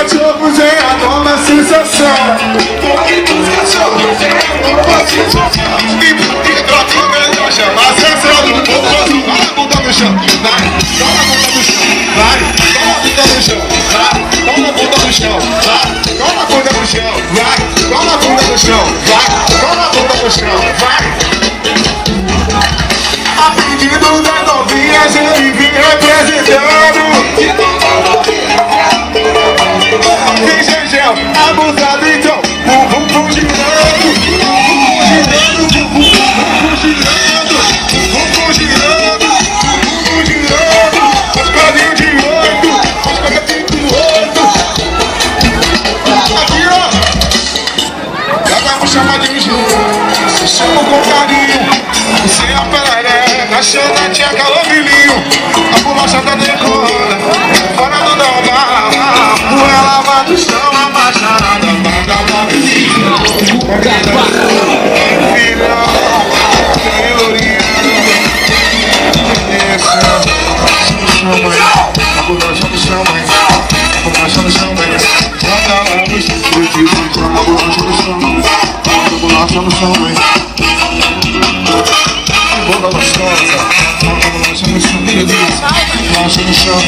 cachorros é a nova sensação. Porque dos cachorros é a nova sensação. E droga já chama a sensação do povo. Dá a bunda no chão, vai, dá a bunda no chão, vai, dá a bunda no chão, vai, dá a bunda no chão, vai, dá a bunda no chão, vai, dá a bunda no chão, vai, dá a bunda no chão, vai. A pedido das novinhas ele vem representando. Vem Gengel, abusado então, vum girando, girando, girando, girando, os quadrinhos de 8, os quadrinhos de 8. Aqui ó, já vamos chamar de engenho, se chama com carinho, sem a perereca, achando a tia calamilinho, a bolacha tá decorada, fora do normal, ela lava do chão, a macharada, manda uma a bolacha no chão, mãe, a bolacha no chão, mãe, bota lá no chão, a bolacha no chão, a bolacha no chão, mãe. Bola gostosa, bolacha no chão, bolacha no chão.